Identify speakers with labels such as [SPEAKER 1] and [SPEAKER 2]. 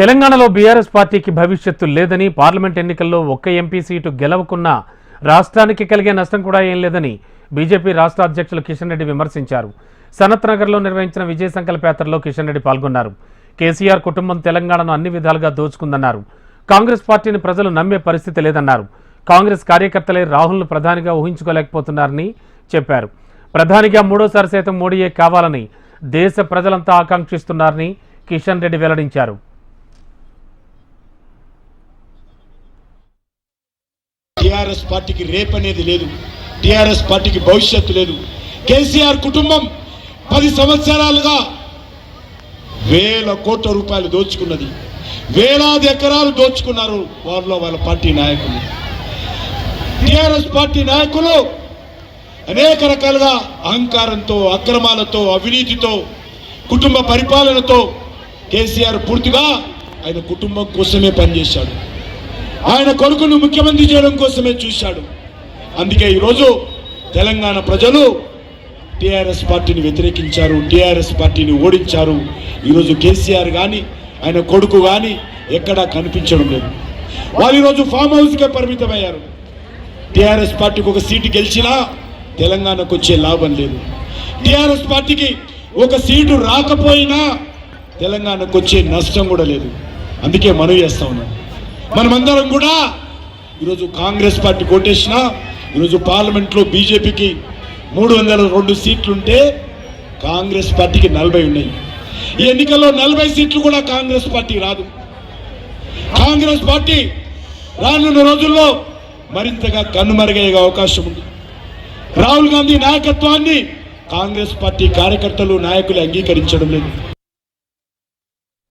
[SPEAKER 1] తెలంగాణలో బీఆర్ఎస్ పార్టీకి భవిష్యత్తు లేదని, పార్లమెంట్ ఎన్నికల్లో ఒక్క ఎంపీ సీటు గెలవకున్నా రాష్ట్రానికి కలిగే నష్టం కూడా ఏం లేదని బీజేపీ రాష్ట్ర అధ్యక్షులు కిషన్ రెడ్డి విమర్శించారు. సనత్ నగర్లో నిర్వహించిన విజయ సంకల్ప యాత్రలో కిషన్ రెడ్డి పాల్గొన్నారు. కేసీఆర్ కుటుంబం తెలంగాణను అన్ని విధాలుగా దోచుకుందన్నారు. కాంగ్రెస్ పార్టీని ప్రజలు నమ్మే పరిస్థితి లేదన్నారు. కాంగ్రెస్ కార్యకర్తలే రాహుల్ను ప్రధానిగా ఊహించుకోలేకపోతున్నారని చెప్పారు. ప్రధానిగా మూడోసారి సైతం మోడీయే కావాలని దేశ ప్రజలంతా ఆకాంక్షిస్తున్నారని కిషన్ రెడ్డి వెల్లడించారు.
[SPEAKER 2] టీఆర్ఎస్ పార్టీకి రేపు అనేది లేదు, టీఆర్ఎస్ పార్టీకి భవిష్యత్తు లేదు. కేసీఆర్ కుటుంబం 10 సంవత్సరాలుగా వేల కోట్ల రూపాయలు దోచుకున్నది, వేలాది ఎకరాలు దోచుకున్నారు వాళ్ళ పార్టీ నాయకులు. టీఆర్ఎస్ పార్టీ నాయకులు అనేక రకాలుగా అహంకారంతో, అక్రమాలతో, అవినీతితో, కుటుంబ పరిపాలనతో కేసీఆర్ పూర్తిగా ఆయన కుటుంబం కోసమే పనిచేశాడు. ఆయన కొడుకును ముఖ్యమంత్రి చేయడం కోసమే చూశాడు. అందుకే ఈరోజు తెలంగాణ ప్రజలు టీఆర్ఎస్ పార్టీని వ్యతిరేకించారు, టీఆర్ఎస్ పార్టీని ఓడించారు. ఈరోజు కేసీఆర్ కానీ ఆయన కొడుకు కానీ ఎక్కడా కనిపించడం లేదు. వాళ్ళు ఈరోజు ఫామ్ హౌస్కే పరిమితమయ్యారు. టీఆర్ఎస్ పార్టీకి ఒక సీటు గెలిచినా తెలంగాణకు వచ్చే లాభం లేదు. టీఆర్ఎస్ పార్టీకి ఒక సీటు రాకపోయినా తెలంగాణకు వచ్చే నష్టం కూడా లేదు. అందుకే మనవి చేస్తా ఉన్నాం, మనమందరం కూడా ఈరోజు కాంగ్రెస్ పార్టీ కోటేసినా ఈరోజు పార్లమెంట్లో బీజేపీకి 302 సీట్లుంటే కాంగ్రెస్ పార్టీకి 40 ఉన్నాయి. ఈ ఎన్నికల్లో 40 సీట్లు కూడా కాంగ్రెస్ పార్టీ రాదు. కాంగ్రెస్ పార్టీ రానున్న రోజుల్లో మరింతగా కన్నుమరుగయ్యే అవకాశం ఉంది. రాహుల్ గాంధీ నాయకత్వాన్ని కాంగ్రెస్ పార్టీ కార్యకర్తలు, నాయకులు అంగీకరించడం లేదు.